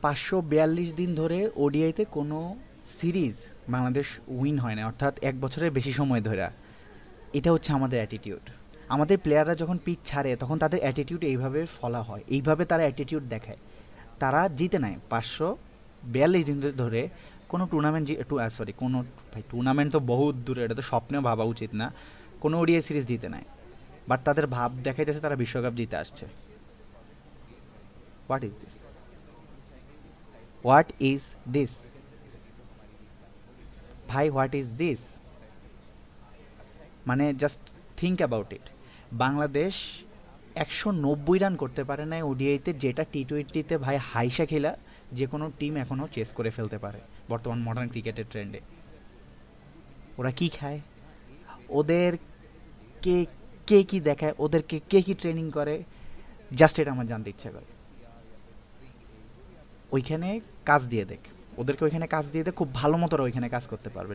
542 দিন ধরে ওডিআইতে কোনো সিরিজ বাংলাদেশ উইন হয় না, অর্থাৎ 1 বছরের বেশি সময় ধরে। এটা হচ্ছে আমাদের অ্যাটিটিউড। আমাদের প্লেয়াররা যখন পিচ ছাড়ে তখন তাদের অ্যাটিটিউড এইভাবে ফলা হয়, এইভাবে তারা অ্যাটিটিউড দেখায়। তারা জিতে নেয় 542 দিন ধরে কোনো টুর্নামেন্ট, সরি কোনো, ভাই টুর্নামেন্ট তো বহুত দূরে, এটা তো স্বপ্নেও ভাবা উচিত না। কোনো ওডিআই সিরিজ জিতে নেয়, বাট তাদের ভাব দেখাইতেছে তারা বিশ্বকাপ জিতে আসছে। What is this? What is this ভাই, হোয়াট ইজ দিস? মানে just think about it. Bangladesh 190 run করতে পারে না ওডিআইতে, যেটা টি-20তে ভাই হাইসা খেলা যে কোনো টিম এখনও চেস করে ফেলতে পারে বর্তমান মডার্ন ক্রিকেটের ট্রেন্ডে। ওরা কি খায়, ওদের কে কে কি দেখায়, ওদেরকে কে কি ট্রেনিং করে, জাস্ট এটা আমার জানতে ইচ্ছা করে। ওইখানে কাজ দিয়ে দেখ, ওদেরকে ওইখানে কাজ দিয়ে দেখ, খুব ভালো মতো ওরা ওইখানে কাজ করতে পারবে।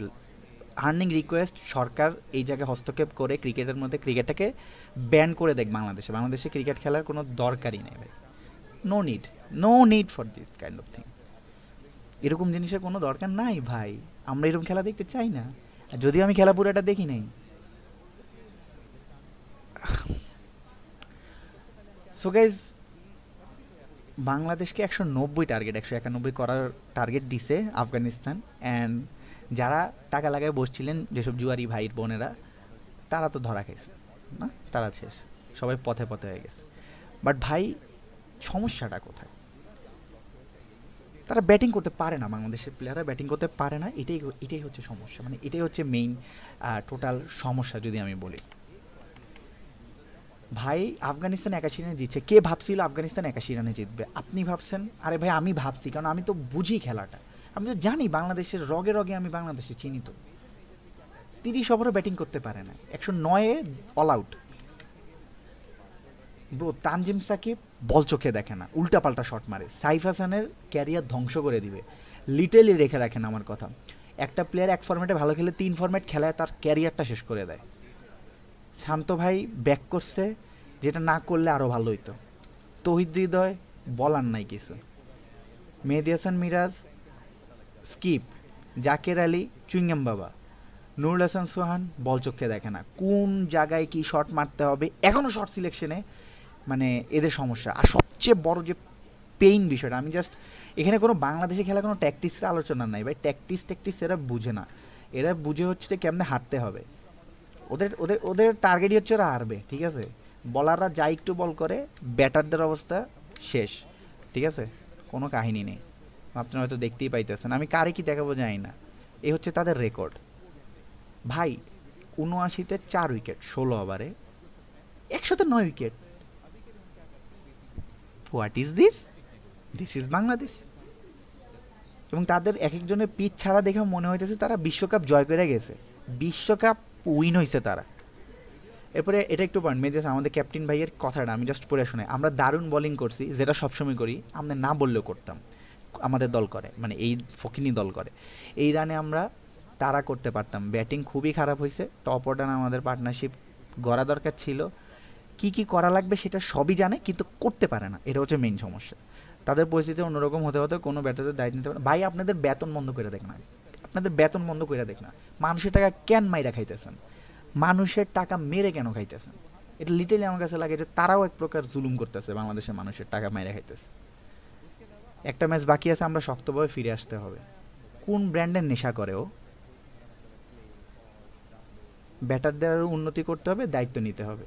আর্নিং রিকোয়েস্ট, সরকার এই জায়গায় হস্তক্ষেপ করে ক্রিকেটের মধ্যে ক্রিকেটটাকে ব্যান করে দেখ। বাংলাদেশে ক্রিকেট খেলার কোনো দরকারই নেই ভাই। No need, no need for this kind of thing. এরকম জিনিসের কোনো দরকার নাই ভাই। আমরা এরকম খেলা দেখতে চাই না, আর যদিও আমি খেলা পুরোটা দেখি নাই। সো গাইজ, বাংলাদেশকে 191 করার টার্গেট দিছে আফগানিস্তান। অ্যান্ড যারা টাকা লাগায় বসছিলেন, যেসব জুয়ারি ভাই বোনেরা, তারা তো ধরা খাইছে না, তারা শেষ, সবাই পথে পথে হয়ে গেছে। বাট ভাই, সমস্যাটা কোথায়? তারা ব্যাটিং করতে পারে না, বাংলাদেশের প্লেয়াররা ব্যাটিং করতে পারে না, এটাই হচ্ছে সমস্যা। মানে এটাই হচ্ছে মেইন টোটাল সমস্যা যদি আমি বলি। ভাই, আফগানিস্তান 81 রানে জিতছে। কে ভাবছিল আফগানিস্তান 81 রানে জিতবে? আপনি ভাবছেন? আরে ভাই, আমি ভাবছি, কারণ আমি তো বুঝি খেলাটা। আমি তো জানি বাংলাদেশের রগে রগে, আমি বাংলাদেশে চিনি তো। 30 ওভারও ব্যাটিং করতে পারে না, 109-এ all out. Bro, Tanzim Sakib ball চোখে দেখে না, উল্টাপাল্টা শট মারে, সাইফ হাসানের ক্যারিয়ার ধ্বংস করে দিবে। লিটেলি রেখে রাখেন আমার কথা। একটা প্লেয়ার এক ফরম্যাটে ভালো খেলে 3 ফরম্যাট খেলায় তার ক্যারিয়ারটা শেষ করে দেয়। শান্ত ভাই ব্যাক করছে, যেটা না করলে আরও ভালো হইতো। তৌহিদ হৃদয় বলার নাই কিছু। মেহেদী হাসান মিরাজ স্কিপ, জাকের আলী চুইংগাম বাবা, নুরুল হাসান সোহান বল চোখে দেখে না, কোন জায়গায় কি শট মারতে হবে এখনও শট সিলেকশনে মানে এদের সমস্যা। আর সবচেয়ে বড় যে পেইন বিষয়টা, আমি জাস্ট এখানে কোনো বাংলাদেশে খেলা কোনো ট্যাকটিক্সের আলোচনা নাই ভাই। ট্যাকটিক্স এরা বুঝে না। এরা বুঝে হচ্ছে যে কেমনে হারতে হবে। ওদের ওদের ওদের টার্গেটই হচ্ছে ওরা হারবে, ঠিক আছে? বলাররা যা একটু বল করে, ব্যাটারদের অবস্থা শেষ, ঠিক আছে? কোনো কাহিনী নেই। আপনারা হয়তো দেখতেই পাইতেছেন, আমি কারে কি দেখাবো জানি না। এই হচ্ছে তাদের রেকর্ড ভাই। ৭৯-তে 4 উইকেট 16 ওভারে, 109 wicket. What is this? This is Bangladesh. এবং তাদের এক একজনের পিচ ছাড়া দেখে মনে হইতেছে তারা বিশ্বকাপ জয় করে গেছে, বিশ্বকাপ উইন হয়েছে তারা। এরপরে এটা একটু পয়েন্ট মেজাজ, আমাদের ক্যাপ্টেন ভাইয়ের কথাটা আমি জাস্ট পড়ে শোনাই। আমরা দারুণ বোলিং করছি, যেটা সবসময় করি, আমরা না বললেও করতাম। আমাদের দল করে, মানে এই ফকিনি দল করে। এই রানে আমরা তারা করতে পারতাম। ব্যাটিং খুবই খারাপ হয়েছে, টপ অর্ডার আমাদের পার্টনারশিপ গড়া দরকার ছিল। কি কি করা লাগবে সেটা সবই জানে, কিন্তু করতে পারে না, এটা হচ্ছে মেইন সমস্যা। তাদের পরিস্থিতি অন্যরকম হতে হতে কোনো ব্যাটারদের দায়িত্ব নিতে পারে। ভাই, আপনাদের বেতন বন্ধ করে দেখ না, আপনাদের বেতন বন্ধ করে দেখ না। মানুষের টাকা কেন মাইরা খাইতেছেন? মানুষের টাকা মেরে কেন খাইতেছেন? এটা লিটারলি আমার কাছে লাগে যে তারাও এক প্রকার জুলুম করতেছে, বাংলাদেশের মানুষের টাকা মাইরা খাইতেছে। একটা ম্যাচ বাকি আছে, আমরা শক্তভাবে ফিরে আসতে হবে। কোন ব্র্যান্ডের নেশা করে ও? ব্যাটারদের উন্নতি করতে হবে, দায়িত্ব নিতে হবে।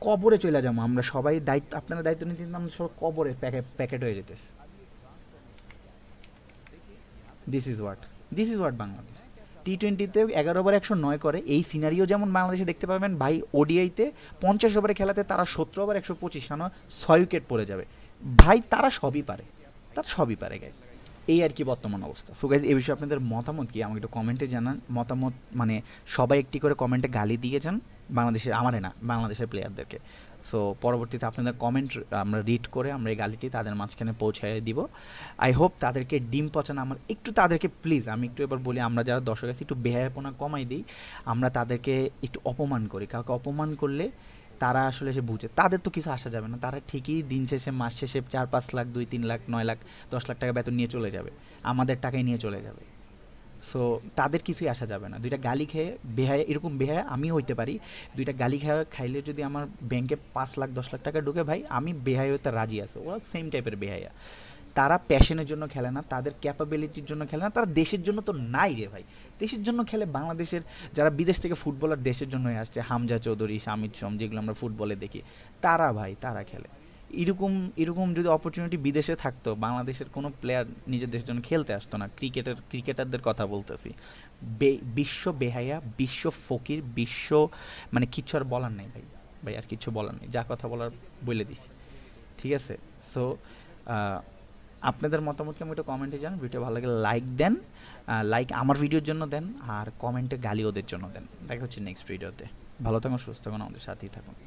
কবরে চলে যাবো আমরা সবাই, দায়িত্ব আপনারা দায়িত্ব নিতে নিতে আমরা সব কবরে প্যাকেট হয়ে যেতেছে। This is what Bangladesh. টি-20তে 11 ওভার 109 করে, এই সিনারিও যেমন বাংলাদেশে দেখতে পাবেন ভাই। ওডিআইতে 50 ওভারে খেলাতে তারা 17 ওভার 125 রান, 6 উইকেট পড়ে যাবে। ভাই, তারা সবই পারে, তারা সবই পারে গাইজ। এই আর কি বর্তমান অবস্থা। সো গাইজ, এই বিষয়ে আপনাদের মতামত কি আমাকে একটু কমেন্টে জানান। মতামত মানে সবাই একটি করে কমেন্টে গালি দিয়ে যান বাংলাদেশের, আমারে না, বাংলাদেশের প্লেয়ারদেরকে। সো পরবর্তীতে আপনাদের কমেন্ট আমরা রিড করে আমরা এই গালিটি তাদের মাঝখানে পৌঁছায় দিব। আই হোপ তাদেরকে ডিম পচানো, আমার একটু তাদেরকে প্লিজ আমি একটু এবার বলি, আমরা যারা দর্শক আছি একটু বেহায়াপনা কমাই দিই। আমরা তাদেরকে একটু অপমান করি, কাউকে অপমান করলে তারা আসলে সে বুঝে তাদের তো কিছু আসা যাবে না, তারা ঠিকই দিন শেষে মাস শেষে 4-5 লাখ 2-3 লাখ 9 লাখ 10 লাখ টাকা বেতন নিয়ে চলে যাবে, আমাদের টাকায় নিয়ে চলে যাবে। সো তাদের কিছুই আসা যাবে না। দুইটা গালি খেয়ে বেহায়া, এরকম বেহায়া আমি হইতে পারি, দুইটা গালি খাইলে যদি আমার ব্যাংকে 5 লাখ 10 লাখ টাকা ঢুকে ভাই, আমি বেহায়া হইতে রাজি আছে। ওরা সেম টাইপের বেহায়া। তারা প্যাশনের জন্য খেলে না, তাদের ক্যাপাবিলিটির জন্য খেলে না, তারা দেশের জন্য তো নাই রে ভাই। দেশের জন্য খেলে বাংলাদেশের যারা বিদেশ থেকে ফুটবলার দেশের জন্যই আসছে, হামজা চৌধুরী, শামিদ শম, যেগুলো আমরা ফুটবলে দেখি, তারা ভাই তারা খেলে। এরকম এরকম যদি অপরচুনিটি বিদেশে থাকতো, বাংলাদেশের কোনো প্লেয়ার নিজের দেশের জন্য খেলতে আসতো না। ক্রিকেটারদের কথা বলতেছি। বিশ্ব বেহায়া, বিশ্ব ফকির, বিশ্ব মানে কিচ্ছু আর বলার নেই ভাই। ভাই আর কিচ্ছু বলার নেই, যা কথা বলার বলে দিছি। ঠিক আছে? সো আপনাদের মতামত কেমন একটু কমেন্টে জানান। ভিডিও ভালো লাগলে লাইক দেন, লাইক আমার ভিডিওর জন্য দেন, আর কমেন্টে গালি ওদের জন্য দেন। দেখা হচ্ছে নেক্সট ভিডিওতে। ভালো থাকুন, সুস্থ থাকুন, আমাদের সাথেই থাকুন।